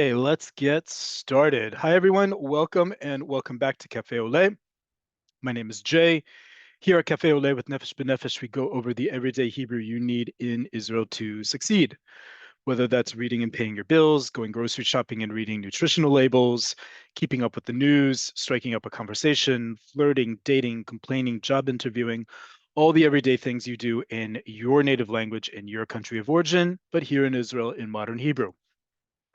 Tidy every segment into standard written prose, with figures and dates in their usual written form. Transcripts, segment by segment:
Hey, let's get started. Hi, everyone. Welcome and welcome back to Cafe Oleh. My name is Jay. Here at Cafe Oleh with Nefesh B'Nefesh, we go over the everyday Hebrew you need in Israel to succeed. Whether that's reading and paying your bills, going grocery shopping and reading nutritional labels, keeping up with the news, striking up a conversation, flirting, dating, complaining, job interviewing, all the everyday things you do in your native language in your country of origin, but here in Israel in modern Hebrew.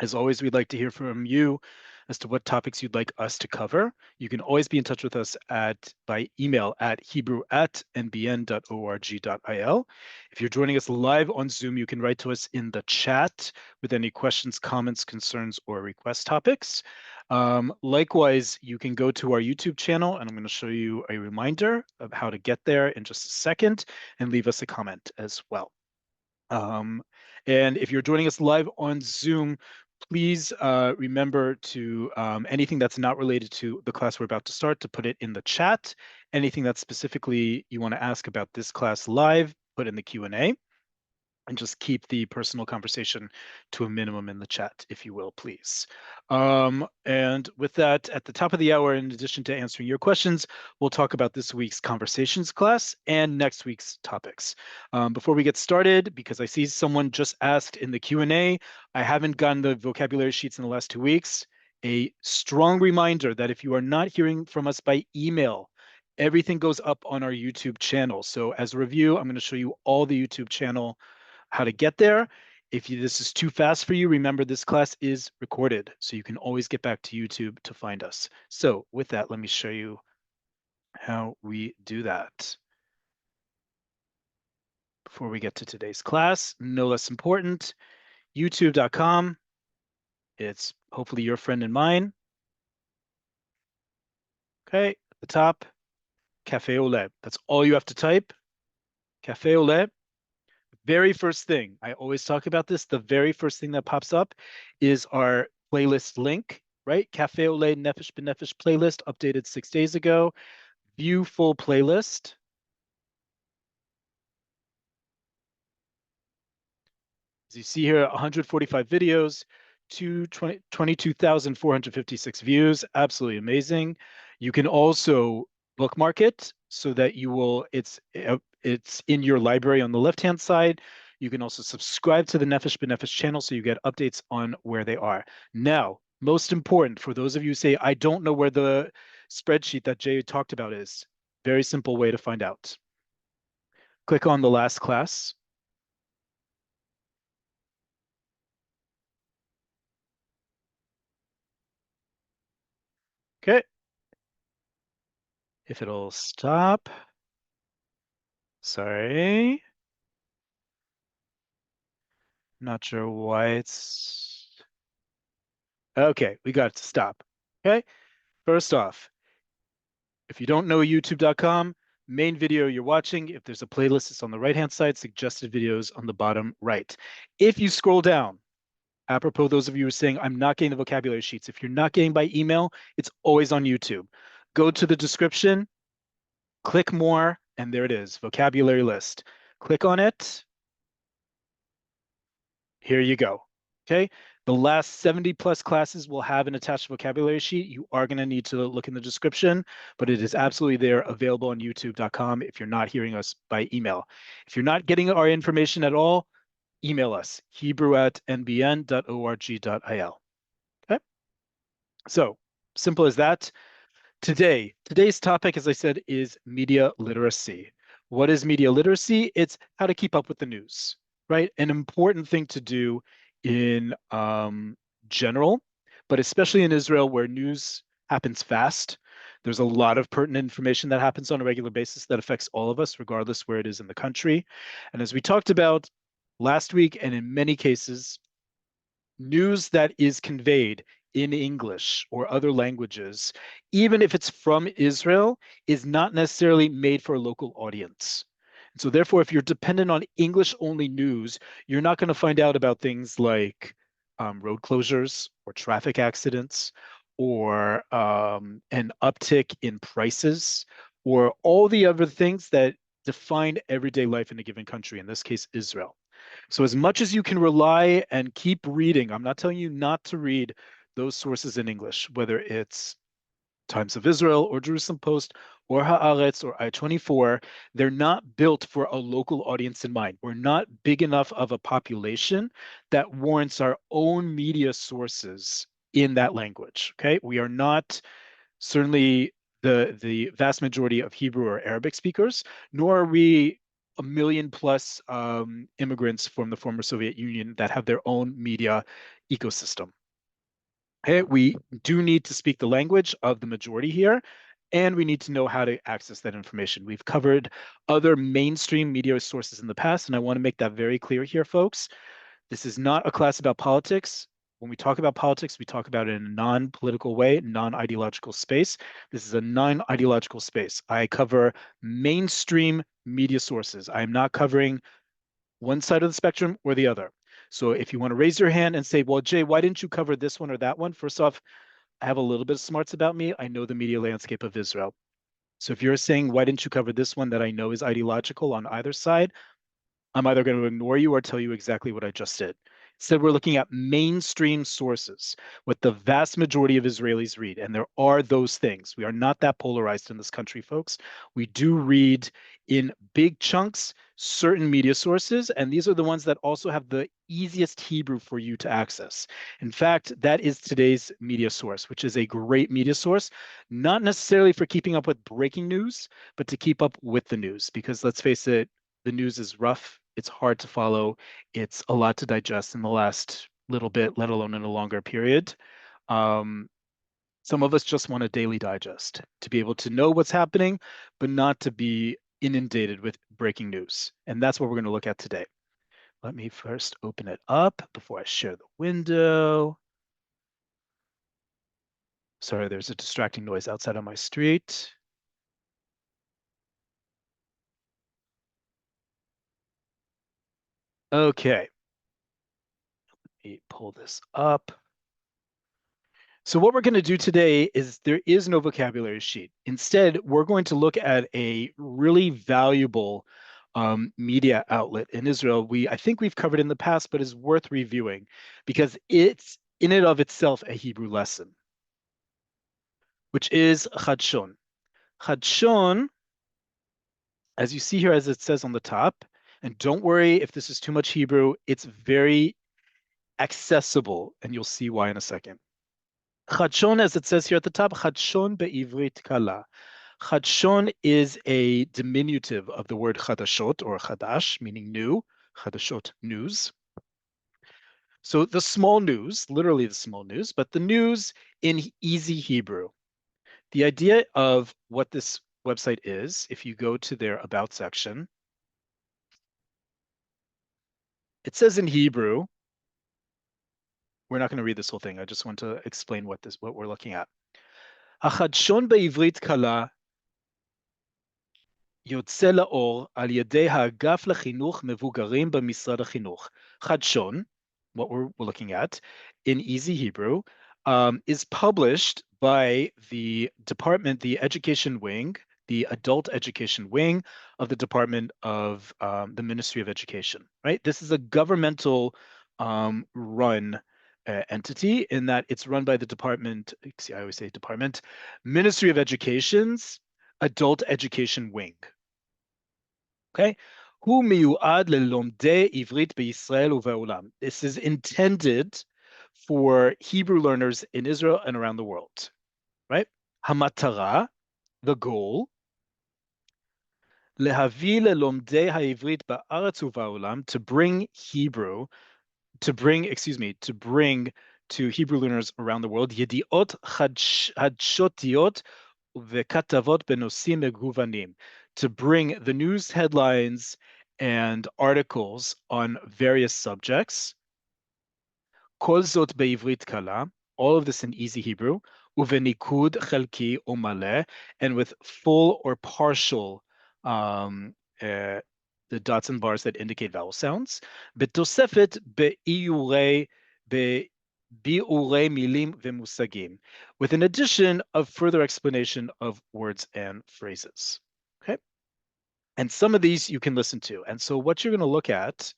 As always, we'd like to hear from you as to what topics you'd like us to cover. You can always be in touch with us by email at hebrew@nbn.org.il. If you're joining us live on Zoom, you can write to us in the chat with any questions, comments, concerns, or request topics. Likewise, you can go to our YouTube channel, and I'm going to show you a reminder of how to get there in just a second and leave us a comment as well. Um, and if you're joining us live on Zoom, please remember to anything that's not related to the class we're about to start, to put it in the chat. Anything that specifically you want to ask about this class live, put in the Q&A. And just keep the personal conversation to a minimum in the chat, if you will, please. And with that, at the top of the hour, in addition to answering your questions, we'll talk about this week's conversations class and next week's topics. Before we get started, because I see someone just asked in the Q&A, I haven't gotten the vocabulary sheets in the last 2 weeks. A strong reminder that if you are not hearing from us by email, everything goes up on our YouTube channel. So as a review, I'm going to show you all the YouTube channel how to get there. If this is too fast for you, remember this class is recorded, so you can always get back to YouTube to find us. So with that, let me show you how we do that. Before we get to today's class, no less important, youtube.com. It's hopefully your friend and mine. Okay, at the top, Cafe Oleh. That's all you have to type, Cafe Oleh. Very first thing, I always talk about this, the very first thing that pops up is our playlist link, right? Cafe Oleh Nefesh B'Nefesh playlist updated 6 days ago. View full playlist. As you see here, 145 videos, 22,456 views. Absolutely amazing. You can also bookmark it so that it's in your library on the left-hand side. You can also subscribe to the Nefesh B'Nefesh channel so you get updates on where they are. Now, most important for those of you who say, I don't know where the spreadsheet that Jay talked about is, very simple way to find out. Click on the last class. Okay. If it'll stop. Sorry. Not sure why it's... Okay, we got it to stop. Okay. First off, if you don't know youtube.com, main video you're watching, if there's a playlist, it's on the right-hand side, suggested videos on the bottom right. If you scroll down, apropos those of you who are saying, I'm not getting the vocabulary sheets. If you're not getting by email, it's always on YouTube. Go to the description, click more, and there it is, vocabulary list. Click on it. Here you go. Okay. The last 70 plus classes will have an attached vocabulary sheet. You are going to need to look in the description, but it is absolutely there, available on youtube.com if you're not hearing us by email. If you're not getting our information at all, email us, hebrew@nbn.org.il. Okay. So simple as that. Today's topic, as I said, is media literacy. What is media literacy? It's how to keep up with the news, right? An important thing to do in general, but especially in Israel where news happens fast. There's a lot of pertinent information that happens on a regular basis that affects all of us, regardless where it is in the country. And as we talked about last week, and in many cases, news that is conveyed in English or other languages, even if it's from Israel, is not necessarily made for a local audience. And so therefore, if you're dependent on English only news, you're not going to find out about things like road closures or traffic accidents or an uptick in prices or all the other things that define everyday life in a given country, in this case, Israel. So as much as you can rely and keep reading, I'm not telling you not to read those sources in English, whether it's Times of Israel or Jerusalem Post or Haaretz or I-24, they're not built for a local audience in mind. We're not big enough of a population that warrants our own media sources in that language. Okay, we are not certainly the vast majority of Hebrew or Arabic speakers, nor are we a million plus immigrants from the former Soviet Union that have their own media ecosystem. Okay, we do need to speak the language of the majority here, and we need to know how to access that information. We've covered other mainstream media sources in the past, and I want to make that very clear here, folks. This is not a class about politics. When we talk about politics, we talk about it in a non-political way, non-ideological space. This is a non-ideological space. I cover mainstream media sources. I'm not covering one side of the spectrum or the other. So if you want to raise your hand and say, well, Jay, why didn't you cover this one or that one? First off, I have a little bit of smarts about me. I know the media landscape of Israel. So if you're saying, why didn't you cover this one that I know is ideological on either side? I'm either going to ignore you or tell you exactly what I just did. Instead, we're looking at mainstream sources, what the vast majority of Israelis read. And there are those things. We are not that polarized in this country, folks. We do read in big chunks certain media sources, and these are the ones that also have the easiest Hebrew for you to access. In fact, that is today's media source, which is a great media source, not necessarily for keeping up with breaking news, but to keep up with the news. Because let's face it, the news is rough. It's hard to follow. It's a lot to digest in the last little bit, let alone in a longer period. Um, some of us just want a daily digest to be able to know what's happening, but not to be inundated with breaking news. And that's what we're going to look at today. Let me first open it up before I share the window. Sorry, there's a distracting noise outside on my street. Okay, let me pull this up. So what we're going to do today is there is no vocabulary sheet. Instead, we're going to look at a really valuable media outlet in Israel. I think we've covered in the past, but is worth reviewing because it's in and of itself a Hebrew lesson, which is Chadshon. Chadshon, as you see here, as it says on the top, and don't worry if this is too much Hebrew, it's very accessible, and you'll see why in a second. Chadshon, as it says here at the top, Chadshon be'ivrit kala. Chadshon is a diminutive of the word chadashot or chadash, meaning new, chadashot, news. So the small news, literally the small news, but the news in easy Hebrew. The idea of what this website is, if you go to their About section, it says in Hebrew, we're not going to read this whole thing. I just want to explain what we're looking at. החדשון בעברית קלה יוצא לאור על ידי האגף לחינוך מבוגרים במשרד החינוך. חדשון, what we're looking at, in easy Hebrew, is published by the department, the education wing, the adult education wing of the Department of the Ministry of Education, right? This is a governmental run entity in that it's run by the department, see, I always say department, Ministry of Education's adult education wing. Okay? הוא מיועד ללומדי עברית בישראל ובעולם. This is intended for Hebrew learners in Israel and around the world, right? המטרה, the goal, להביא ללומדי העברית בארץ ובעולם, to bring Hebrew, to bring to Hebrew learners around the world, ידיעות חדשותיות וכתבות בנושאים מגוונים, to bring the news headlines and articles on various subjects. כל זאת בעברית קלה, all of this in easy Hebrew, ובניקוד חלקי או מלא, and with full or partial the dots and bars that indicate vowel sounds. בתוספת ביאורי מילים ומושגים, with an addition of further explanation of words and phrases. Okay? And some of these you can listen to. And so what you're going to look at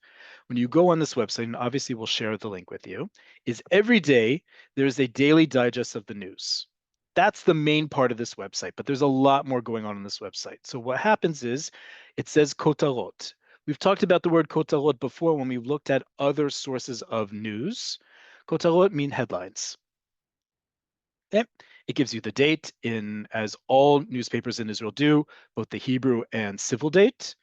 when you go on this website, and obviously we'll share the link with you, is every day there's a daily digest of the news. That's the main part of this website, but there's a lot more going on this website. So what happens is it says kotarot. We've talked about the word kotarot before when we've looked at other sources of news. Kotarot mean headlines. Okay? It gives you the date in, as all newspapers in Israel do, both the Hebrew and civil date.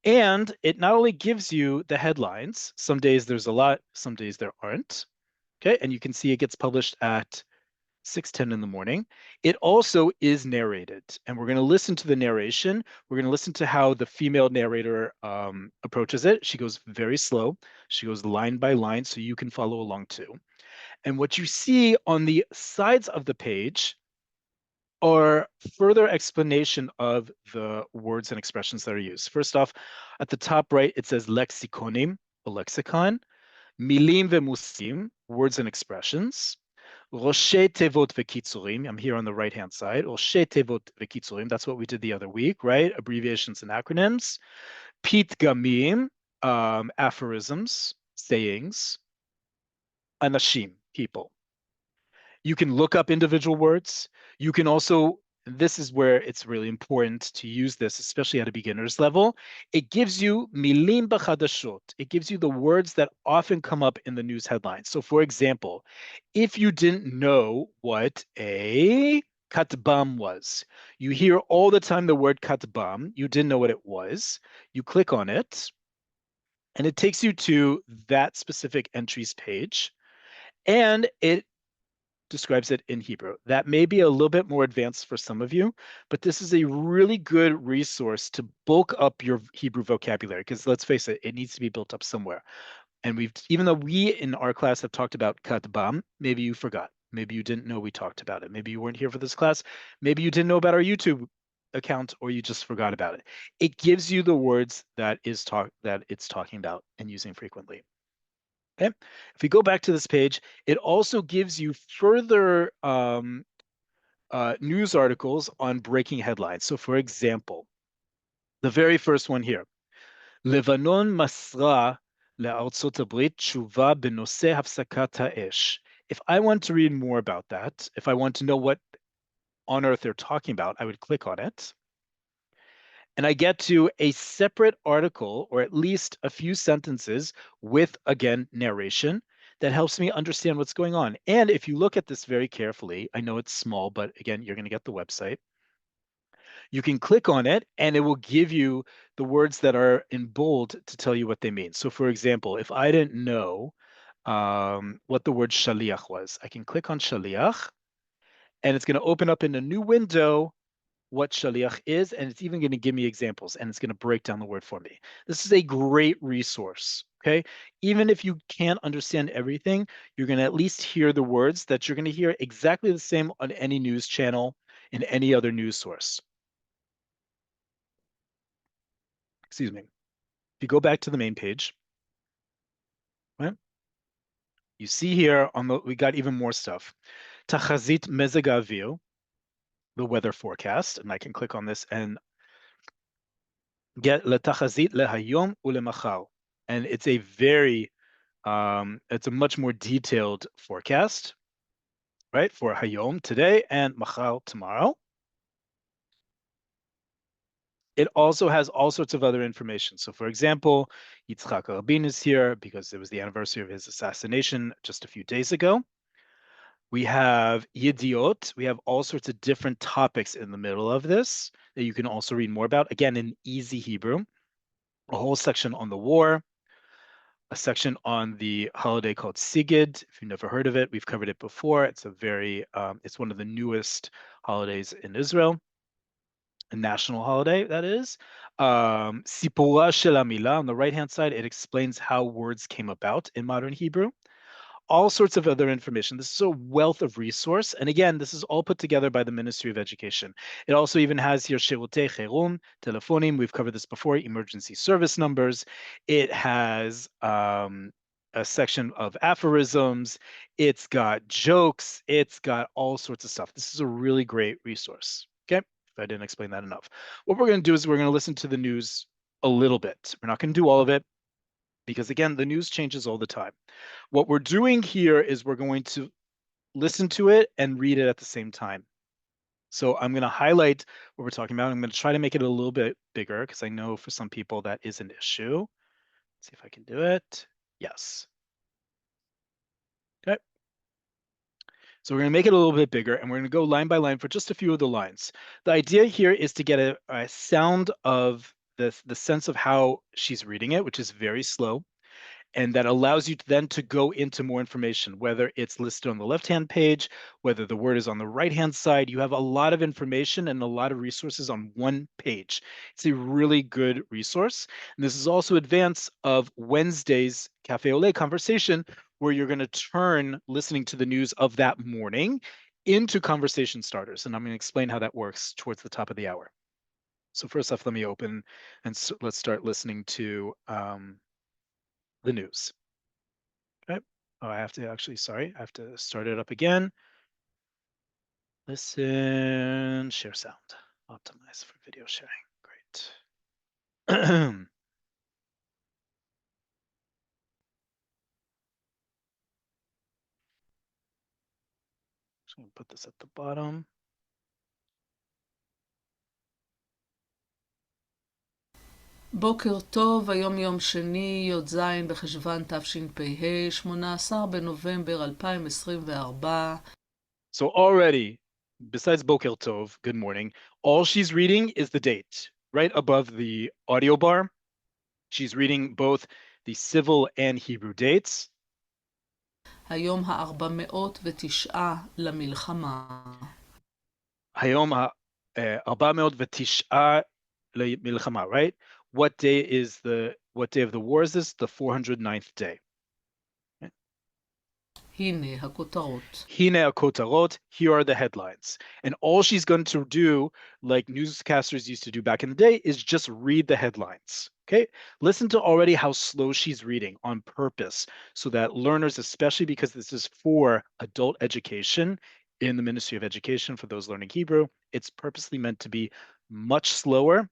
And it not only gives you the headlines, some days there's a lot, some days there aren't. Okay, and you can see it gets published at 6:10 in the morning. It also is narrated, and we're going to listen to the narration. We're going to listen to how the female narrator approaches it. She goes very slow. She goes line by line, so you can follow along too. And what you see on the sides of the page are further explanation of the words and expressions that are used. First off, at the top right, it says lexikonim, a lexicon, milim vemusim, words and expressions, Roshei tevot vekitzurim. I'm here on the right-hand side. Roshei tevot vekitzurim. That's what we did the other week, right? Abbreviations and acronyms. Pitgamim, aphorisms, sayings. Anashim, people. You can look up individual words. You can also, this is where it's really important to use this, especially at a beginner's level. It gives you milim b'chadashot. It gives you the words that often come up in the news headlines. So for example, if you didn't know what a katbam was, you hear all the time the word katbam, you didn't know what it was, you click on it, and it takes you to that specific entries page, and it describes it in Hebrew. That may be a little bit more advanced for some of you, but this is a really good resource to bulk up your Hebrew vocabulary, because let's face it, it needs to be built up somewhere. And we've, even though we in our class have talked about katbam, maybe you forgot. Maybe you didn't know we talked about it. Maybe you weren't here for this class. Maybe you didn't know about our YouTube account, or you just forgot about it. It gives you the words that it's talking about and using frequently. Okay. If we go back to this page, it also gives you further news articles on breaking headlines. So for example, the very first one here, Lebanon מסרה לארצות הברית תשובה בנושא הפסקת האש. If I want to read more about that, if I want to know what on earth they're talking about, I would click on it. And I get to a separate article, or at least a few sentences with, again, narration that helps me understand what's going on. And if you look at this very carefully, I know it's small, but again, you're going to get the website. You can click on it and it will give you the words that are in bold to tell you what they mean. So for example, if I didn't know what the word shaliach was, I can click on shaliach and it's going to open up in a new window what shaliach is, and it's even going to give me examples, and it's going to break down the word for me. This is a great resource, okay? Even if you can't understand everything, you're going to at least hear the words that you're going to hear exactly the same on any news channel in any other news source. Excuse me. If you go back to the main page, right? You see here on the, we got even more stuff. Tachazit mezeg avir, the weather forecast, and I can click on this and get letachazit lehayom ulemachar. And it's a very, it's a much more detailed forecast, right? For hayom today and machar tomorrow. It also has all sorts of other information. So for example, Yitzhak Rabin is here because it was the anniversary of his assassination just a few days ago. We have Yediot. We have all sorts of different topics in the middle of this that you can also read more about. Again, in easy Hebrew, a whole section on the war, a section on the holiday called Sigid. If you've never heard of it, we've covered it before. It's a very, it's one of the newest holidays in Israel, a national holiday, that is. Sipura shel hamila, on the right-hand side, it explains how words came about in modern Hebrew. All sorts of other information. This is a wealth of resource. And again, this is all put together by the Ministry of Education. It also even has here Shirutei Cherum, Telefonim. We've covered this before, emergency service numbers. It has a section of aphorisms. It's got jokes. It's got all sorts of stuff. This is a really great resource. Okay, if I didn't explain that enough. What we're going to do is we're going to listen to the news a little bit. We're not going to do all of it, because again, the news changes all the time. What we're doing here is we're going to listen to it and read it at the same time. So I'm going to highlight what we're talking about. I'm going to try to make it a little bit bigger because I know for some people that is an issue. Let's see if I can do it. Yes. Okay. So we're going to make it a little bit bigger and we're going to go line by line for just a few of the lines. The idea here is to get a sound of the sense of how she's reading it, which is very slow. And that allows you then to go into more information, whether it's listed on the left-hand page, whether the word is on the right-hand side. You have a lot of information and a lot of resources on one page. It's a really good resource. And this is also advance of Wednesday's Cafe Oleh conversation, where you're going to turn listening to the news of that morning into conversation starters. And I'm going to explain how that works towards the top of the hour. So first off, let me open and let's start listening to the news. Okay. Oh, I have to actually, sorry, I have to start it up again. Listen, share sound, optimize for video sharing. Great. Just gonna put this at the bottom. בוקר טוב, היום יום שני, י"ז בחשוון תשפ"ה, 18 בנובמבר 2024. So already, besides Boker Tov, good morning, all she's reading is the date right above the audio bar. She's reading both the civil and Hebrew dates. היום ה-409 למלחמה. היום ה-409 למלחמה, right? What day of the war is this? The 409th day. הנה הכותרות. Hine akotarot, here are the headlines. And all she's going to do, like newscasters used to do back in the day, is just read the headlines. Okay, listen to already how slow she's reading on purpose so that learners, especially because this is for adult education in the Ministry of Education for those learning Hebrew, it's purposely meant to be much slower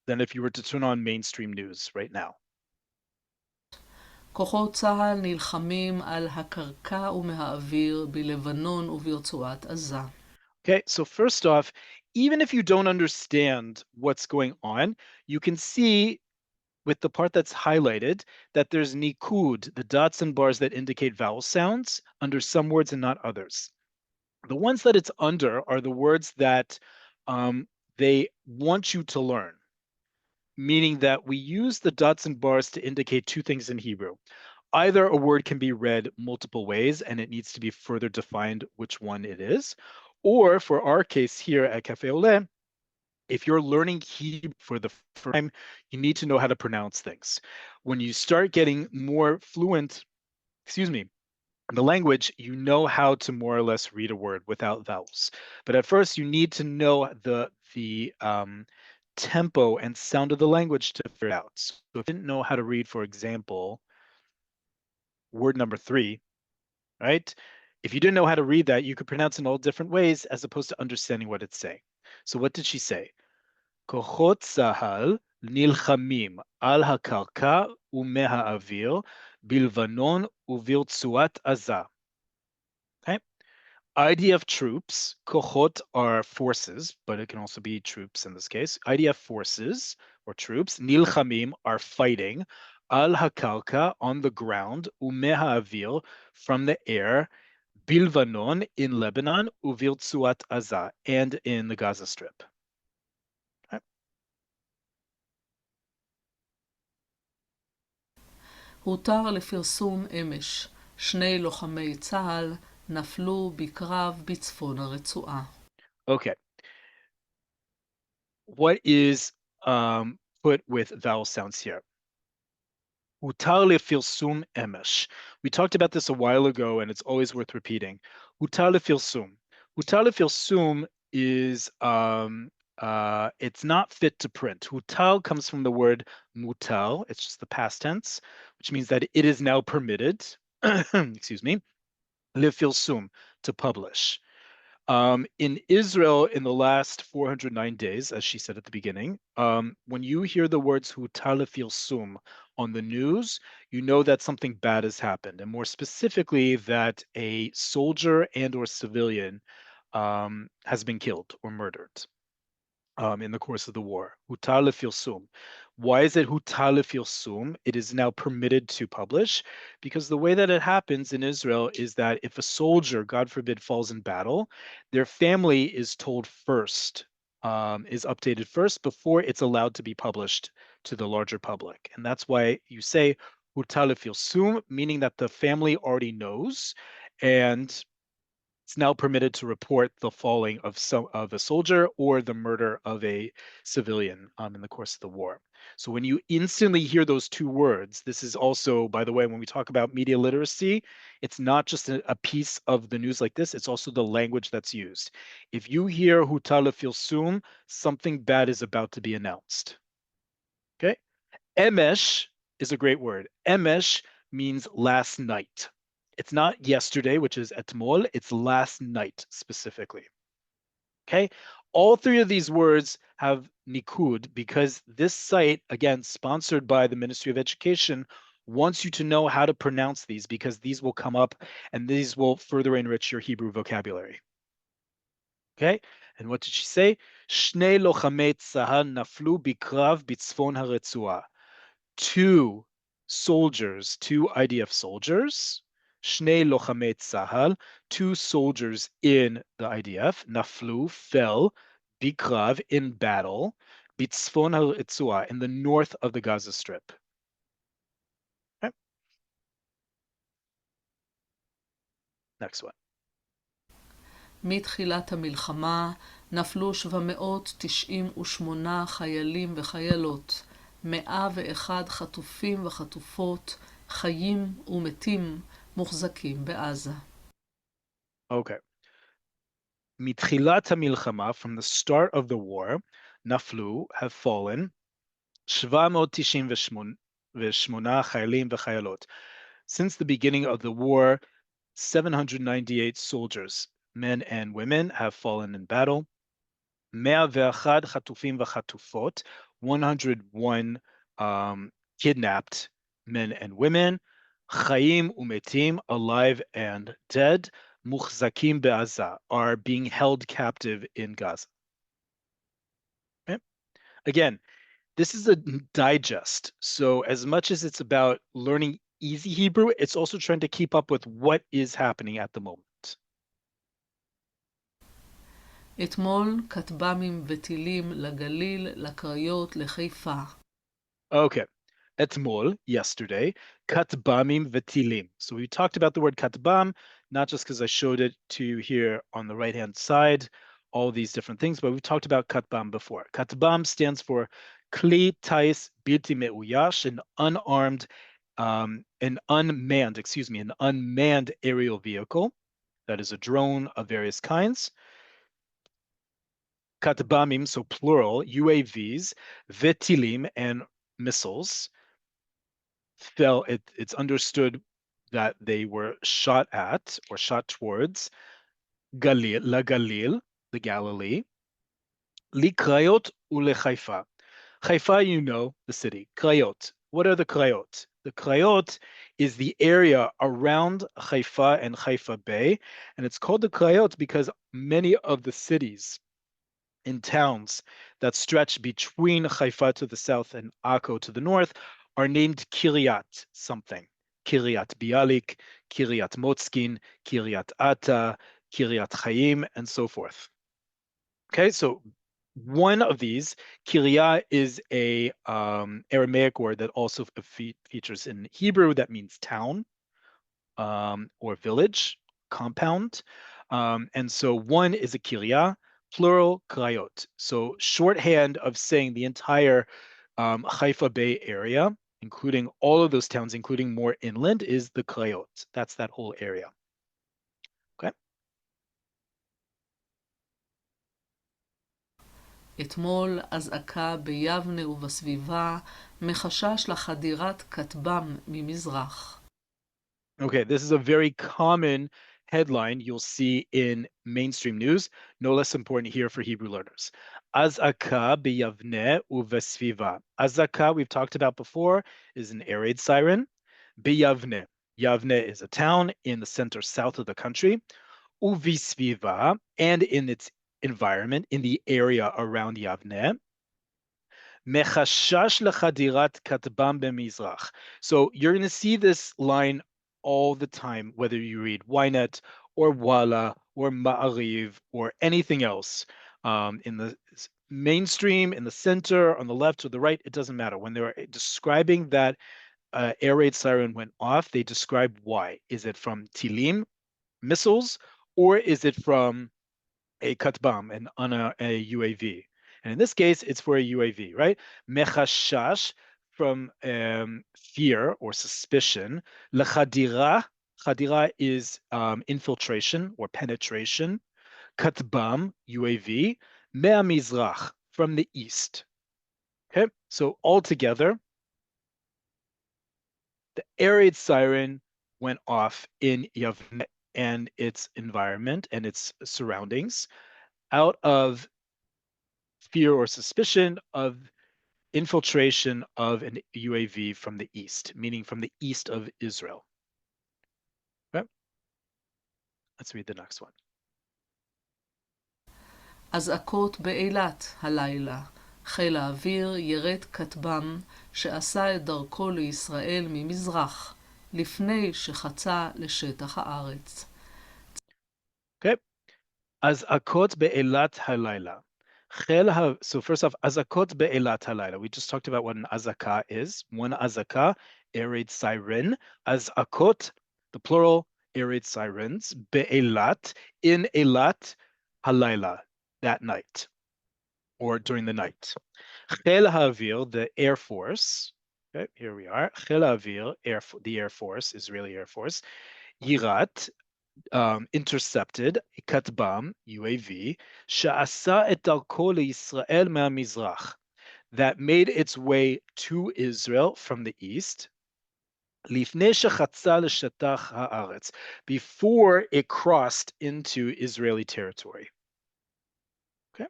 than if you were to turn on mainstream news right now. כוחות צה"ל נלחמים על הקרקע ומהאוויר בלבנון וברצועת עזה. Okay, so first off, even if you don't understand what's going on, you can see with the part that's highlighted that there's nikud, the dots and bars that indicate vowel sounds under some words and not others. The ones that it's under are the words that they want you to learn, meaning that we use the dots and bars to indicate two things in Hebrew. Either a word can be read multiple ways and it needs to be further defined which one it is, or for our case here at Cafe Oleh, if you're learning Hebrew for the first time, you need to know how to pronounce things. When you start getting more fluent, in the language, you know how to more or less read a word without vowels. But at first, you need to know the tempo and sound of the language to figure it out. So if you didn't know how to read, for example, word number 3, right? If you didn't know how to read that, you could pronounce it in all different ways as opposed to understanding what it's saying. So what did she say? כוחות צה"ל נלחמים על הקרקע ומהאוויר בלבנון וברצועת עזה. Okay? IDF troops, כוחות are forces, but it can also be troops in this case. IDF forces or troops, נלחמים are fighting, על הקרקע on the ground, ומהאוויר from the air, בלבנון in Lebanon, וברצועת עזה and in the Gaza Strip. הותר לפרסום אמש. 2 לוחמי צה"ל נפלו בקרב בצפון הרצועה. Okay. What is put with vowel sounds here? Hutar lefilsum emesh. We talked about this a while ago, and it's always worth repeating. Hutar lefilsum. Hutar lefilsum is it's not fit to print. Hutar comes from the word mutar. It's just the past tense, which means that it is now permitted. Excuse me. Lefilsum, to publish. In Israel, in the last 409 days, as she said at the beginning, when you hear the words hutar lefilsum on the news, you know that something bad has happened, and more specifically, that a soldier and or civilian has been killed or murdered in the course of the war. Hutar lefilsum. Why is it hutar lefilsum? It is now permitted to publish because the way that it happens in Israel is that if a soldier, God forbid, falls in battle, their family is told first, is updated first before it's allowed to be published to the larger public. And that's why you say hutar lefilsum, meaning that the family already knows, and it's now permitted to report the falling of a soldier or the murder of a civilian in the course of the war. So when you instantly hear those two words, this is also, by the way, when we talk about media literacy, it's not just a piece of the news like this, it's also the language that's used. If you hear hutar lefilsum, something bad is about to be announced. Okay? Emesh is a great word. Emesh means last night. It's not yesterday, which is etmol, it's last night specifically. Okay? All three of these words have nikud because this site, again, sponsored by the Ministry of Education, wants you to know how to pronounce these because these will come up and these will further enrich your Hebrew vocabulary. Okay? And what did she say? Shnei lochamei tzahal naflu bikrav bitzfon haretzua. Two soldiers, two IDF soldiers, Shnei lochamei tzahal, two soldiers in the IDF, naflu, fell, bikrav, in battle, bitzfon ha'retzua, in the north of the Gaza Strip. Okay. Next one. מתחילת המלחמה נפלו 798 חיילים וחיילות, 101 חטופים וחטופות, חיים ומתים, מוחזקים בעזה. Okay. מתחילת המלחמה, from the start of the war, נפלו, have fallen, 798 חיילים וחיילות. Since the beginning of the war, 798 soldiers, men and women, have fallen in battle. 101 חטופים וחטופות, 101 kidnapped men and women. חיים ומתים, alive and dead. מוחזקים בעזה, are being held captive in Gaza. Okay? Again, this is a digest. So as much as it's about learning easy Hebrew, it's also trying to keep up with what is happening at the moment. אתמול כטב"מים וטילים לגליל, לקריות, לחיפה. Okay. Etmol, yesterday. Katbamim vetilim. So we talked about the word katbam, not just because I showed it to you here on the right-hand side, all these different things, but we've talked about katbam before. Katbam stands for kli tais bilti meuyash, an unarmed, an unmanned aerial vehicle. That is a drone of various kinds. Katbamim, so plural, UAVs, vetilim, and missiles. It's understood that they were shot at or shot towards La Galil, the Galilee, Li Krayot ule Haifa. Haifa, you know, the city. Krayot. What are the Krayot? The Krayot is the area around Haifa and Haifa Bay, and it's called the Krayot because many of the cities in towns that stretch between Haifa to the south and Akko to the north are named Kiryat something. Kiryat Bialik, Kiryat Motzkin, Kiryat Ata, Kiryat Chaim, and so forth. Okay, so one of these, Kiryat, is a Aramaic word that also features in Hebrew that means town or village, compound. And so one is a Kiryat, plural krayot. So shorthand of saying the entire Haifa Bay area, including all of those towns, including more inland, is the krayot. That's that whole area. Okay. אתמול אזעקה ביבנה ובסביבה מחשש לחדירת כטב"ם ממזרח. Okay, this is a very common headline you'll see in mainstream news, no less important here for Hebrew learners. Azaka biyavne uvesviva. Azaka, we've talked about before, is an air raid siren. Biyavne. Yavne is a town in the center south of the country. Uvisviva, and in its environment, in the area around Yavne. Mechashash lechadirat katbam b'mizrach. So you're going to see this line all the time, whether you read Ynet or Walla or Ma'ariv or anything else. In the mainstream, in the center, on the left or the right, it doesn't matter. When they're describing that air raid siren went off, they describe why. Is it from Tilim, missiles, or is it from a Katbam, a UAV? And in this case, it's for a UAV, right? Mechashash, from fear or suspicion. Lechadira, chadira is infiltration or penetration. Katbam, UAV. Me'amizrach, from the east. Okay, so altogether, the air raid siren went off in Yavne and its environment and its surroundings out of fear or suspicion of infiltration of an UAV from the east, meaning from the east of Israel. Okay, let's read the next one. אזעקות באילת הלילה. חיל האוויר ירד כטב"ם שעשה את דרכו לישראל ממזרח, לפני שחצה לשטח הארץ. Okay, Azakot be'elat halayla. So first off, Azakot be'elat halayla. We just talked about what an azaka is. One azaka, air raid siren. Azakot, the plural, air raid sirens. Be'elat, in Elat halayla, that night or during the night. Chel Havir, the Air Force. Okay, here we are. Chel Havir, the Air Force, Israeli Air Force. Yirat, intercepted, Katbam, UAV, Sha'asa et darko Israel ma'mizrach, that made its way to Israel from the east, לפני שחצה לשטח הארץ, before it crossed into Israeli territory. Okay.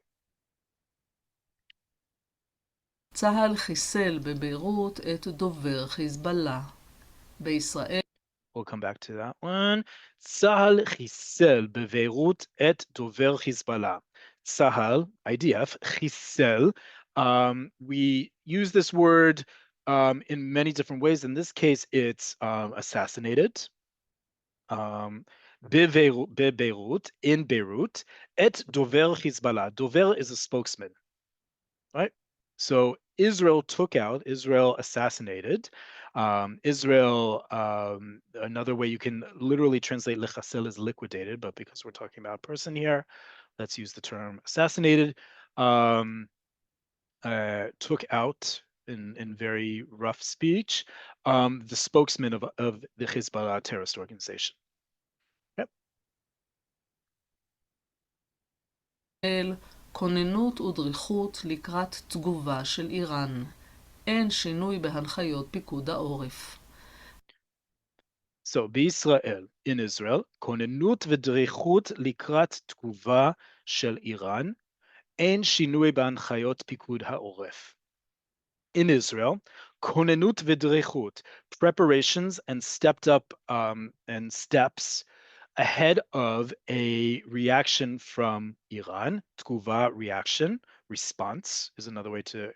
צה"ל חיסל בביירות את דובר חיזבאללה. בישראל We'll come back to that one. Tzahal chisel beveirut et dover Hezbollah. Tzahal, IDF, chisel. We use this word in many different ways. In this case, it's assassinated. Beirut, in Beirut, et dover Hezbollah. Dover is a spokesman, right? So Israel assassinated. Israel, another way you can literally translate lechasel is liquidated, but because we're talking about a person here, let's use the term assassinated. Took out, in very rough speech, the spokesman of the Hezbollah terrorist organization. Yep. כוננות ודריכות לקראת תגובה של איראן. אין שינוי בהנחיות פיקוד העורף. So, בישראל, in Israel, כוננות ודריכות לקראת תגובה של איראן, אין שינוי בהנחיות פיקוד העורף. In Israel, כוננות ודריכות, preparations and stepped up and steps ahead of a reaction from Iran. תגובה, reaction, response is another way to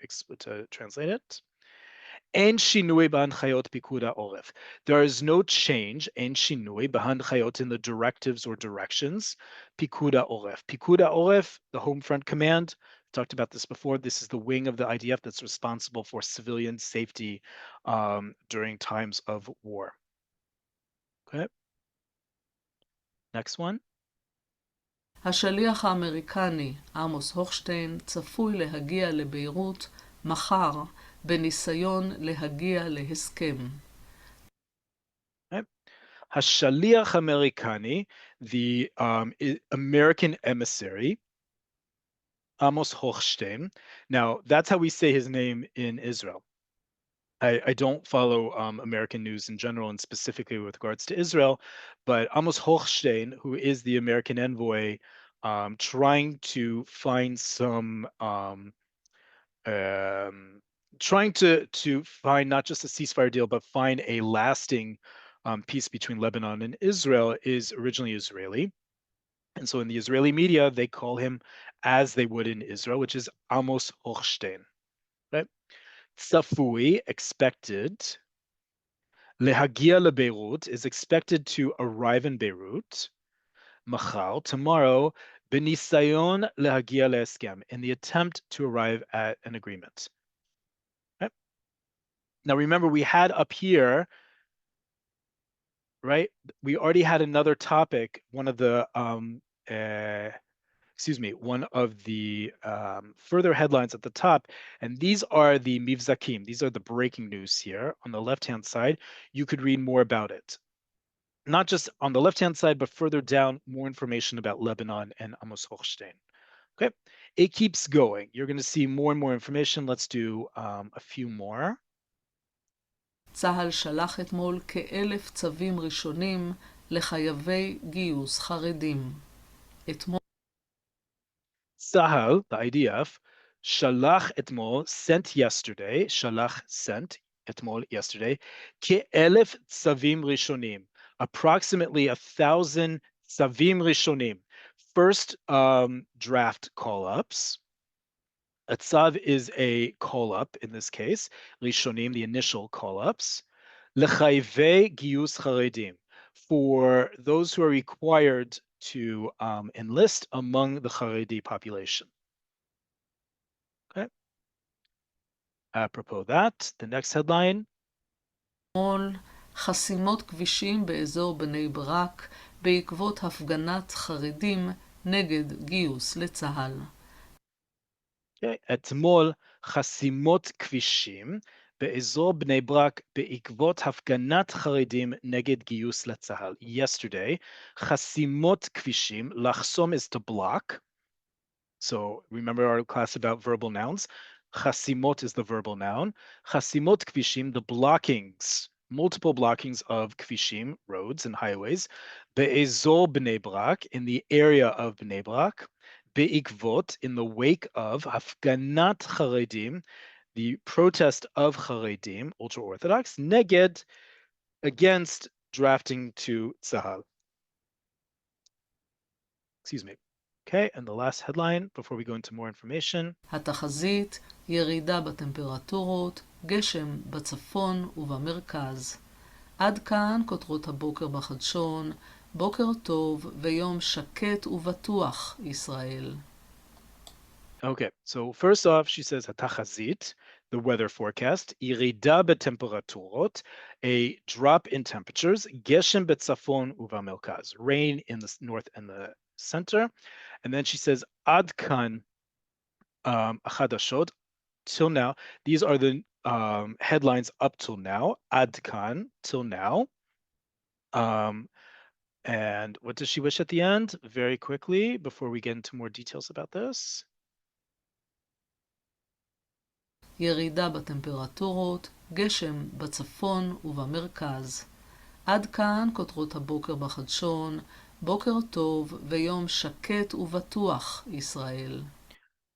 translate it. אין שינוי בהנחיות פיקוד העורף. There is no change, אין שינוי בהנחיות, in the directives or directions. פיקוד העורף. פיקוד העורף, the Home Front Command, talked about this before. This is the wing of the IDF that's responsible for civilian safety during times of war. Okay. Next one. השליח האמריקני עמוס הוכשטיין צפוי להגיע לביירות מחר בניסיון להגיע להסכם. השליח האמריקני, the American emissary, Amos Hochstein. Now, that's how we say his name in Israel. I don't follow American news in general and specifically with regards to Israel, but Amos Hochstein, who is the American envoy, trying to find some um, trying to find not just a ceasefire deal, but find a lasting peace between Lebanon and Israel, is originally Israeli. And so in the Israeli media, they call him as they would in Israel, which is Amos Hochstein. Right? Tzafui, expected. Lehagia leBeirut is expected to arrive in Beirut. Machal, tomorrow. Benisayon lehagia leeskem, in the attempt to arrive at an agreement. Right? Now remember, we had up here, right? We already had another topic, one of the uh, one of the further headlines at the top. And these are the mivzakim. These are the breaking news here on the left-hand side. You could read more about it. Not just on the left-hand side, but further down, more information about Lebanon and Amos Hochstein. Okay, it keeps going. You're going to see more and more information. Let's do a few more. צה"ל שלח אתמול כ1,000 צווים ראשונים לחייבי גיוס חרדים. אתמול Sahal, the IDF, Shalach etmol, sent yesterday, Shalach sent etmol yesterday, Ke'elef tzavim rishonim, approximately 1,000 tzavim rishonim, first draft call-ups. A tzav is a call-up in this case, rishonim, the initial call-ups, lechayve giyus charedim, for those who are required to enlist among the Haredi population. Okay. Apropos that, the next headline. חסימות כבישים באזור בני ברק בעקבות הפגנת חרדים נגד גיוס לצה"ל. Okay. אתמול חסימות כבישים באזור בני ברק בעקבות הפגנת חרדים נגד גיוס לצה"ל. Yesterday, חסימות כבישים, לחסום is to block. So remember our class about verbal nouns. Chasimot is the verbal noun. Chasimot kvishim, the blockings, multiple blockings of kvishim, roads and highways. Be'ezor Bnei Brak, in the area of Bnei Brak. Be'ikvot, in the wake of Hafganat Charedim, the protest of Charedim, ultra-Orthodox, neged, against drafting to Tzahal. Excuse me. Okay, and the last headline before we go into more information. התחזית, ירידה בטמפרטורות, גשם בצפון ובמרכז. עד כאן כותרות הבוקר בחדשון, בוקר טוב ויום שקט ובטוח, ישראל. Okay, so first off, she says hatachazit, the weather forecast, yirida betemperaturat, a drop in temperatures, geshem betzafon uvamelkaz, rain in the north and the center, and then she says adkan achadashot, till now. These are the headlines up till now. Adkan till now. And what does she wish at the end? Very quickly, before we get into more details about this. ירידה בטמפרטורות, גשם בצפון ובמרכז. עד כאן כותרות הבוקר בחדשון, בוקר טוב ויום שקט ובטוח, ישראל.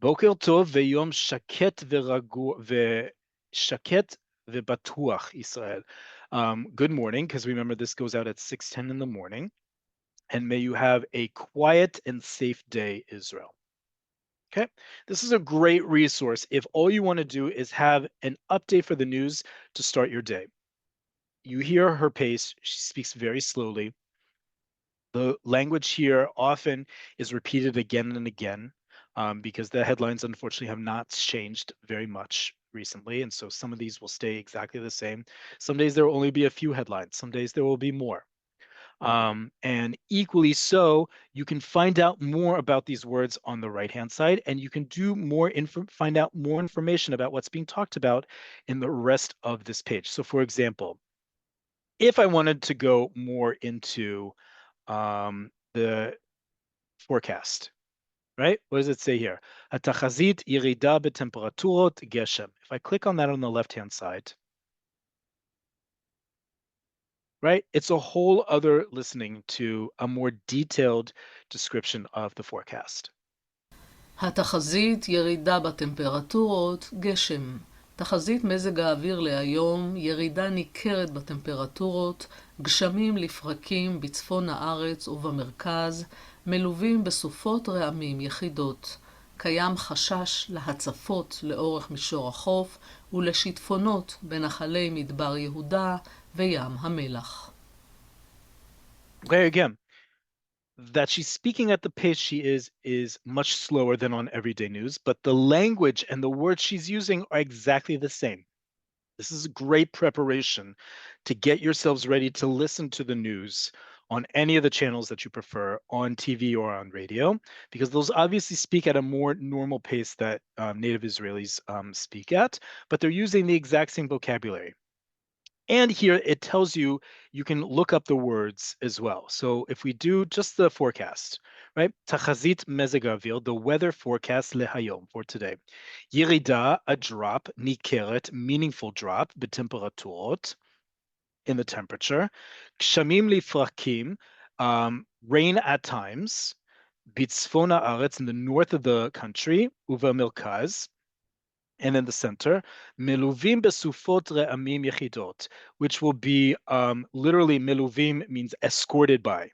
בוקר טוב ויום שקט שקט ובטוח, Israel. Good morning, because remember this goes out at 6:10 in the morning. And may you have a quiet and safe day, Israel. Okay, this is a great resource if all you want to do is have an update for the news to start your day. You hear her pace, she speaks very slowly. The language here often is repeated again and again because the headlines unfortunately have not changed very much recently. And so some of these will stay exactly the same. Some days there will only be a few headlines. Some days there will be more. And equally so, you can find out more about these words on the right-hand side, and you can do more find out more information about what's being talked about in the rest of this page. So for example, if I wanted to go more into the forecast, right? What does it say here? Hatachazit yirida betemperaturat geshem. If I click on that on the left-hand side, right? It's a whole other listening to a more detailed description of the forecast. התחזית ירידה בטמפרטורות, גשם. תחזית מזג האוויר להיום, ירידה ניכרת בטמפרטורות, גשמים לפרקים בצפון הארץ ובמרכז, מלווים בסופות רעמים יחידות. קיים חשש להצפות לאורך מישור החוף ולשיטפונות בנחלי מדבר יהודה וים המלח. Okay, again, that she's speaking at the pace she is much slower than on everyday news, but the language and the words she's using are exactly the same. This is great preparation to get yourselves ready to listen to the news on any of the channels that you prefer on TV or on radio, because those obviously speak at a more normal pace that native Israelis speak at, but they're using the exact same vocabulary. And here it tells you you can look up the words as well. So if we do just the forecast, right? Tachazit mezeg avir, the weather forecast lehayom for today. Yirida, a drop, nikeret, meaningful drop, betemperaturat, in the temperature. Kshamim lifrakim, rain at times. Bitzfona aretz, in the north of the country. Uva milkaz, and in the center, meluvim besufot re'amim yechidot, which will be literally meluvim means escorted by,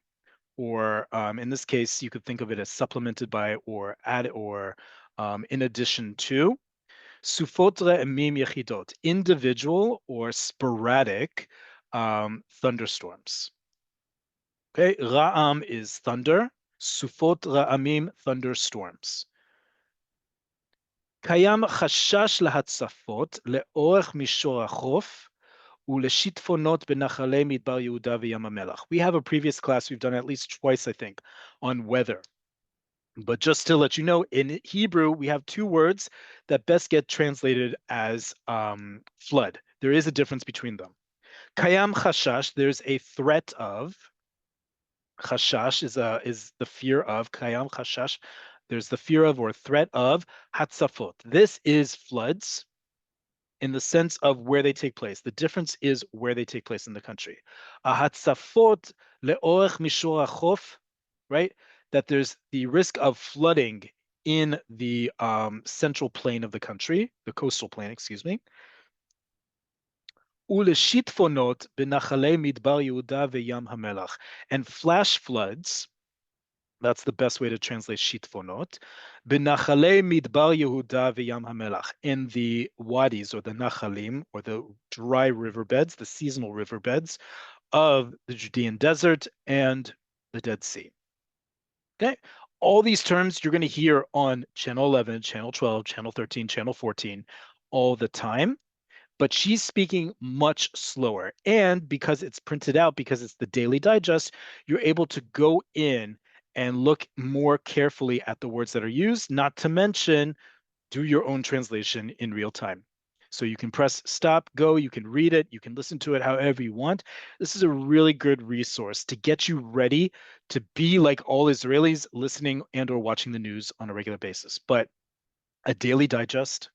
or in this case, you could think of it as supplemented by, or add, or in addition to. Sufot re'amim yechidot, individual or sporadic thunderstorms. Okay, ra'am is thunder. Sufot ra'amim, thunderstorms. קיים חשש להצפות לאורך מישור החוף ולשיטפונות בנחלי מדבר יהודה וים המלח. We have a previous class we've done at least twice, I think, on weather. But just to let you know, in Hebrew, we have two words that best get translated as flood. There is a difference between them. Kayam chashash, there's a threat of. Chashash is the fear of. Kayam chashash, there's the fear of or threat of hatzafot. This is floods in the sense of where they take place. The difference is where they take place in the country. Hatzafot leorech mishor hachof, right? That there's the risk of flooding in the central plain of the country, the coastal plain, excuse me. Uleshitfonot benachalei midbar Yehuda veyam hamelach, and flash floods. That's the best way to translate shitfonot. Benachalei midbar Yehuda v'yam hamelach, in the wadis or the nachalim or the dry riverbeds, the seasonal riverbeds of the Judean desert and the Dead Sea. Okay, all these terms you're going to hear on channel 11, channel 12, channel 13, channel 14 all the time, but she's speaking much slower. And because it's printed out, because it's the Daily Digest, you're able to go in and look more carefully at the words that are used, not to mention do your own translation in real time. So you can press stop, go, you can read it, you can listen to it however you want. This is a really good resource to get you ready to be like all Israelis listening and or watching the news on a regular basis. But a Daily Digest,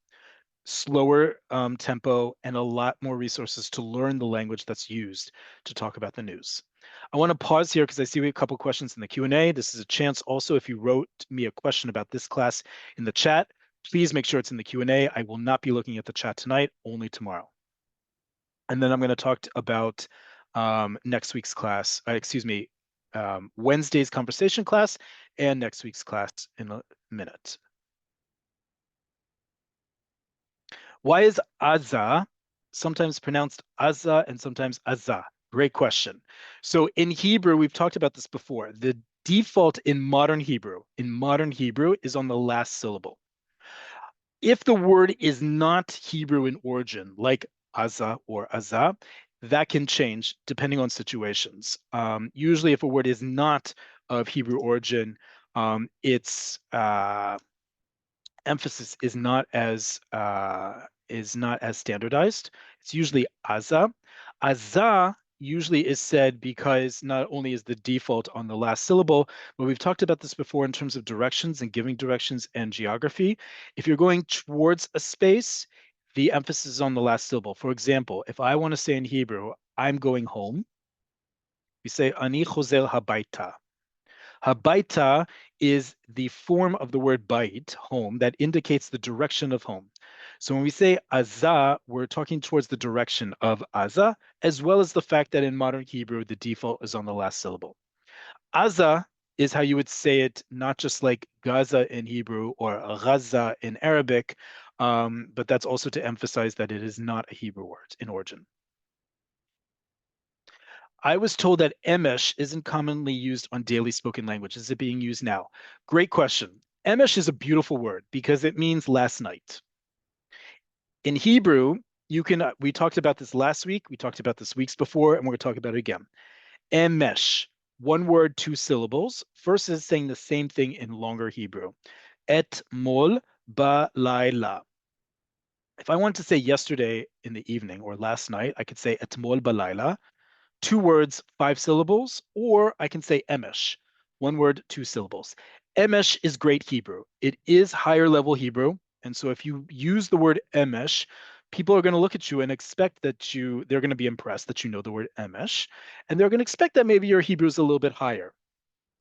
slower tempo, and a lot more resources to learn the language that's used to talk about the news. I want to pause here because I see we have a couple questions in the Q&A. This is a chance also, if you wrote me a question about this class in the chat, please make sure it's in the Q&A. I will not be looking at the chat tonight, only tomorrow. And then I'm going to talk about next week's class, Wednesday's conversation class and next week's class in a minute. Why is Aza sometimes pronounced Aza and sometimes Azah? Great question. So in Hebrew, we've talked about this before. The default in modern Hebrew is on the last syllable. If the word is not Hebrew in origin, like Aza or Azah, that can change depending on situations. Usually if a word is not of Hebrew origin, its emphasis is not as standardized. It's usually Aza. Azah usually is said because not only is the default on the last syllable, but we've talked about this before in terms of directions and giving directions and geography. If you're going towards a space, the emphasis is on the last syllable. For example, if I want to say in Hebrew, I'm going home, We say ani chozer habaita. Habaita is the form of the word bait, home, that indicates the direction of home. So when we say Aza, we're talking towards the direction of Aza, as well as the fact that in modern Hebrew, the default is on the last syllable. Aza is how you would say it, not just like Gaza in Hebrew or Gaza in Arabic, but that's also to emphasize that it is not a Hebrew word in origin. I was told that emesh isn't commonly used on daily spoken language. Is it being used now? Great question. Emesh is a beautiful word because it means last night. In Hebrew, we talked about this last week, we talked about this weeks before, and we're going to talk about it again. Emesh, one word, two syllables. First is saying the same thing in longer Hebrew. Et mol ba laila. If I want to say yesterday in the evening or last night, I could say et mol ba laila, two words, five syllables, or I can say emesh, one word, two syllables. Emesh is great Hebrew. It is higher level Hebrew. And so if you use the word emesh, people are going to look at you and expect that they're going to be impressed that you know the word emesh. And they're going to expect that maybe your Hebrew is a little bit higher.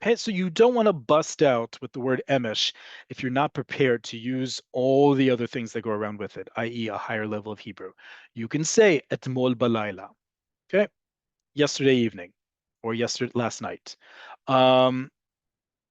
Okay, so you don't want to bust out with the word emesh if you're not prepared to use all the other things that go around with it, i.e. a higher level of Hebrew. You can say etmol balayla. Okay, yesterday evening or yesterday last night. Um,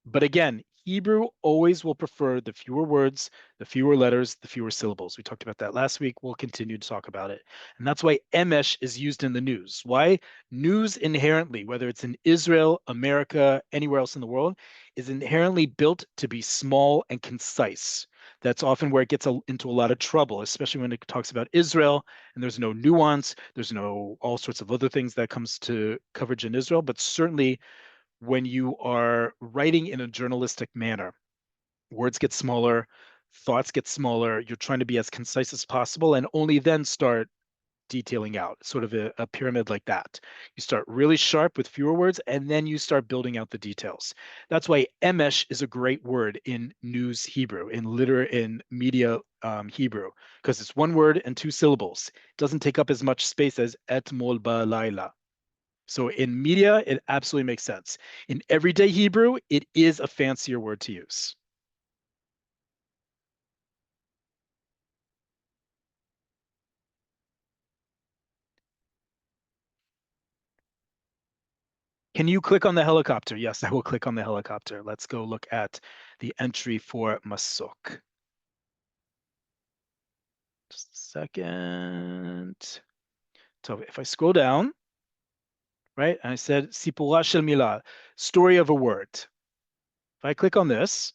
but again, Hebrew always will prefer the fewer words, the fewer letters, the fewer syllables. We talked about that last week. We'll continue to talk about it. And that's why emesh is used in the news. Why? News inherently, whether it's in Israel, America, anywhere else in the world, is inherently built to be small and concise. That's often where it gets into a lot of trouble, especially when it talks about Israel and there's no nuance, there's no all sorts of other things that comes to coverage in Israel, but certainly when you are writing in a journalistic manner, words get smaller, thoughts get smaller. You're trying to be as concise as possible and only then start detailing out, sort of a pyramid like that. You start really sharp with fewer words and then you start building out the details. That's why emesh is a great word in news Hebrew, in media Hebrew, because it's one word and two syllables. It doesn't take up as much space as etmol ba'layla. So in media, it absolutely makes sense. In everyday Hebrew, it is a fancier word to use. Can you click on the helicopter? Yes, I will click on the helicopter. Let's go look at the entry for Masuk. Just a second. So if I scroll down, right, and I said Sipura shel Milah, story of a word. If I click on this,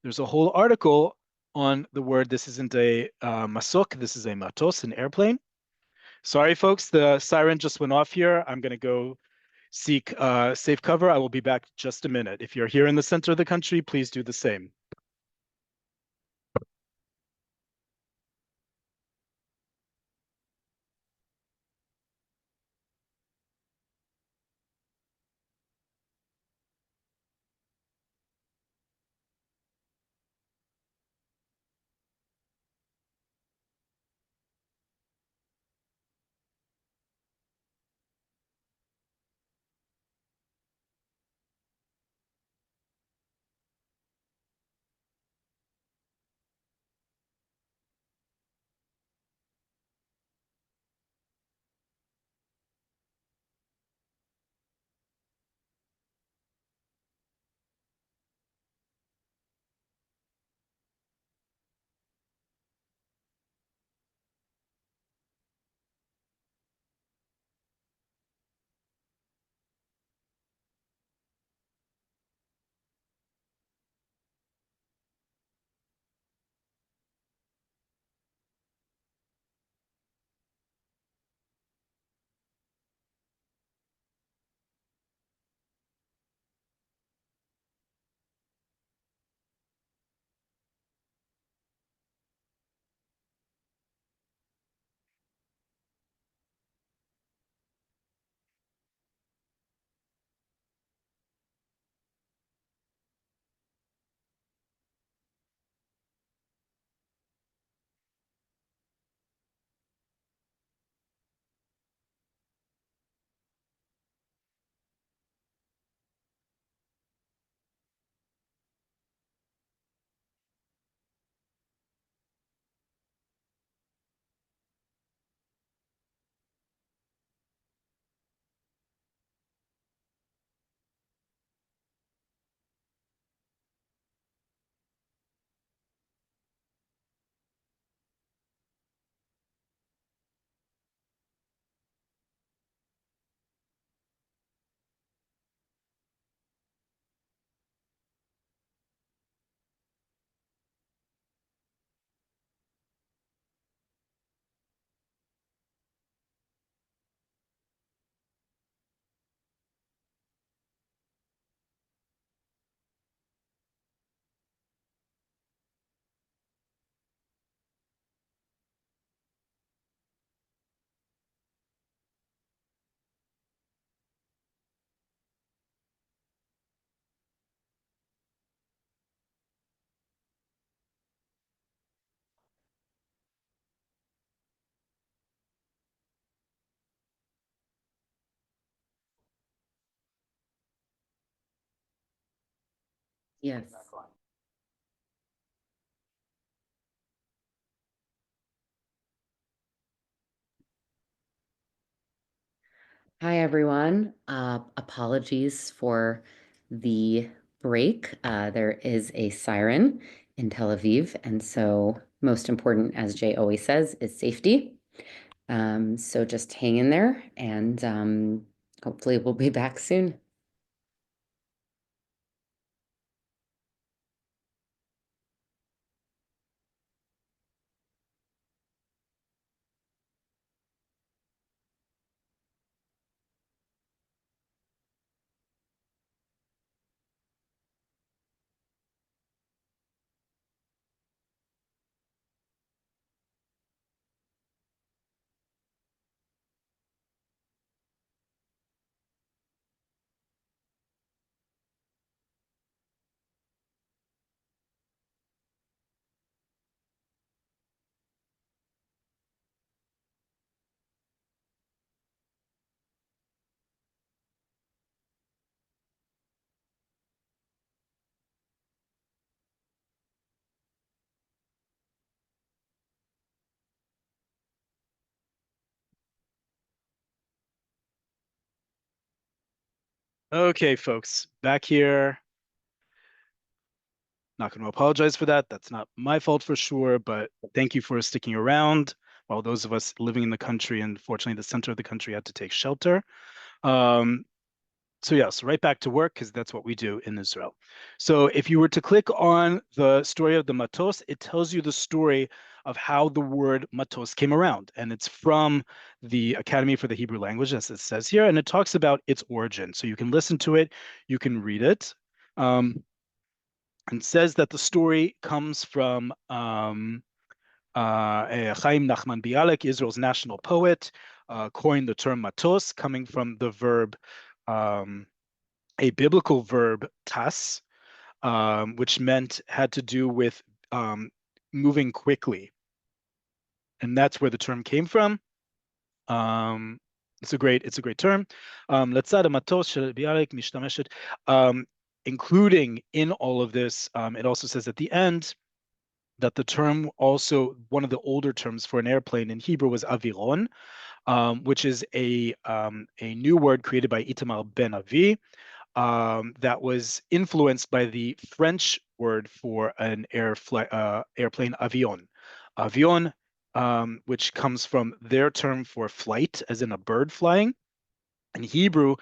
there's a whole article on the word. This isn't a Masuk, this is a matos, an airplane. Sorry, folks, the siren just went off here. I'm going to go seek safe cover. I will be back just a minute. If you're here in the center of the country, please do the same. Yes. Hi, everyone. Apologies for the break. There is a siren in Tel Aviv, and so most important, as Jay always says, is safety. So just hang in there, and hopefully we'll be back soon. Okay, folks, back here. Not going to apologize for that. That's not my fault for sure, but thank you for sticking around while those of us living in the country and fortunately the center of the country had to take shelter. Um, so yeah, so right back to work because that's what we do in Israel. So if you were to click on the story of the matos, it tells you the story of how the word matos came around. And it's from the Academy for the Hebrew Language, as it says here, and it talks about its origin. So you can listen to it, you can read it. And says that the story comes from Chaim Nachman Bialik, Israel's national poet, coined the term matos, coming from the verb, a biblical verb, tas, which had to do with um, moving quickly. And that's where the term came from. Um, it's a great term. לצד המטוס של ביאליק משתמשת, including in all of this, it also says at the end that the term also, one of the older terms for an airplane in Hebrew was aviron, which is a new word created by Itamar Ben Avi, that was influenced by the French word for an airplane, avion. Avion, which comes from their term for flight, as in a bird flying. In Hebrew,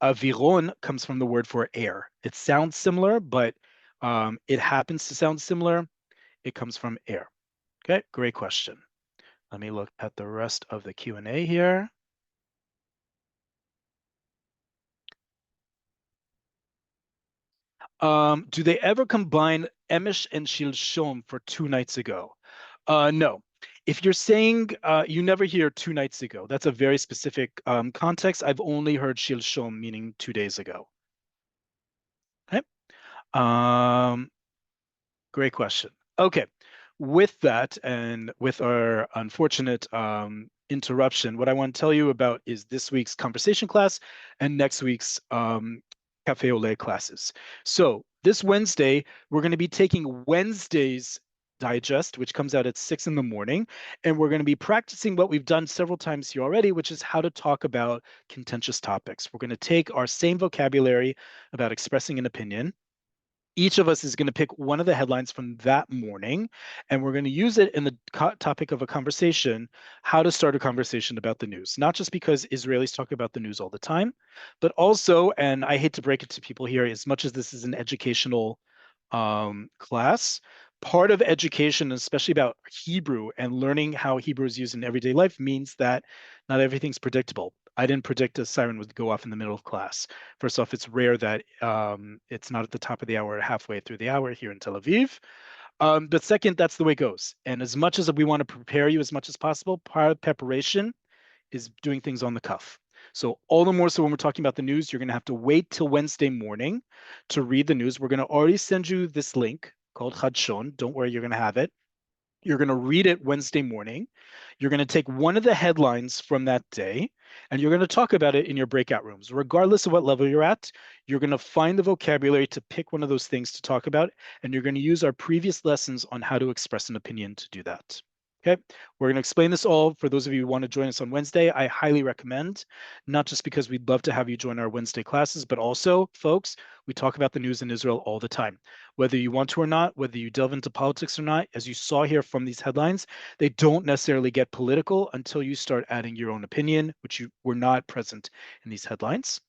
aviron comes from the word for air. It sounds similar, but it happens to sound similar. It comes from air. Okay, great question. Let me look at the rest of the Q&A here. Do they ever combine Emish and Shilshom for 2 nights ago? No. If you're saying you never hear 2 nights ago, that's a very specific context. I've only heard Shilshom, meaning 2 days ago. Okay. Um, Great question. Okay. With that, and with our unfortunate interruption, what I want to tell you about is this week's conversation class and next week's Cafe Oleh classes. So this Wednesday, we're going to be taking Wednesday's digest, which comes out at 6 in the morning, and we're going to be practicing what we've done several times here already, which is how to talk about contentious topics. We're going to take our same vocabulary about expressing an opinion. Each of us is going to pick one of the headlines from that morning, and we're going to use it in the topic of a conversation, how to start a conversation about the news. Not just because Israelis talk about the news all the time, but also, and I hate to break it to people here, as much as this is an educational class, part of education, especially about Hebrew and learning how Hebrew is used in everyday life, means that not everything's predictable. I didn't predict a siren would go off in the middle of class. First off, it's rare that it's not at the top of the hour, halfway through the hour here in Tel Aviv. But second, that's the way it goes. And as much as we want to prepare you as much as possible, part of preparation is doing things on the cuff. So all the more so when we're talking about the news, you're going to have to wait till Wednesday morning to read the news. We're going to already send you this link called Hadshon. Don't worry, you're going to have it. You're going to read it Wednesday morning. You're going to take one of the headlines from that day, and you're going to talk about it in your breakout rooms. Regardless of what level you're at, you're going to find the vocabulary to pick one of those things to talk about, and you're going to use our previous lessons on how to express an opinion to do that. Okay, we're going to explain this all. For those of you who want to join us on Wednesday, I highly recommend, not just because we'd love to have you join our Wednesday classes, but also, folks, we talk about the news in Israel all the time. Whether you want to or not, whether you delve into politics or not, as you saw here from these headlines, they don't necessarily get political until you start adding your own opinion, which you were not present in these headlines.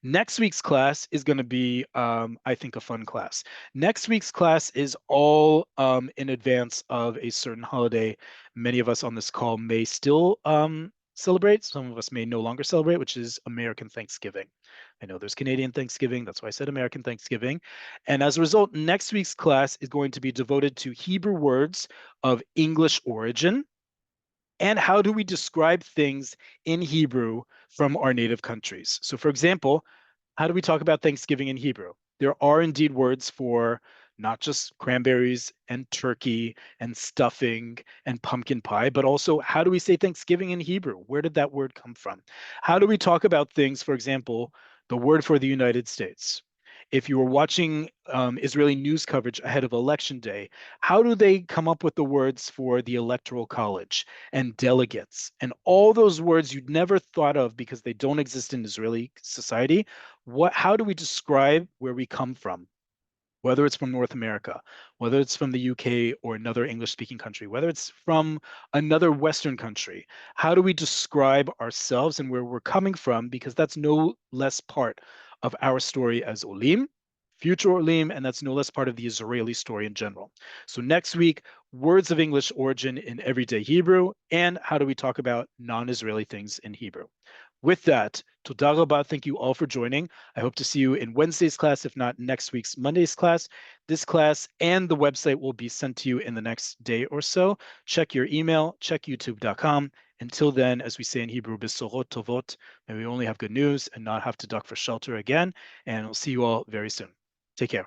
Next week's class is going to be, I think, a fun class. Next week's class is all in advance of a certain holiday many of us on this call may still celebrate. Some of us may no longer celebrate, which is American Thanksgiving. I know there's Canadian Thanksgiving. That's why I said American Thanksgiving. And as a result, next week's class is going to be devoted to Hebrew words of English origin. And how do we describe things in Hebrew from our native countries? So for example, how do we talk about Thanksgiving in Hebrew? There are indeed words for not just cranberries and turkey and stuffing and pumpkin pie, but also how do we say Thanksgiving in Hebrew? Where did that word come from? How do we talk about things, for example, the word for the United States? If you were watching Israeli news coverage ahead of Election Day, how do they come up with the words for the Electoral College and delegates and all those words you'd never thought of because they don't exist in Israeli society? How do we describe where we come from? Whether it's from North America, whether it's from the UK or another English-speaking country, whether it's from another Western country, how do we describe ourselves and where we're coming from? Because that's no less part of our story as Olim, future Olim, and that's no less part of the Israeli story in general. So next week, words of English origin in everyday Hebrew, and how do we talk about non-Israeli things in Hebrew? With that, Toda Rabah, thank you all for joining. I hope to see you in Wednesday's class, if not next week's Monday's class. This class and the website will be sent to you in the next day or so. Check your email, check youtube.com. Until then, as we say in Hebrew, Besorot Tovot, may we only have good news and not have to duck for shelter again. And we'll see you all very soon. Take care.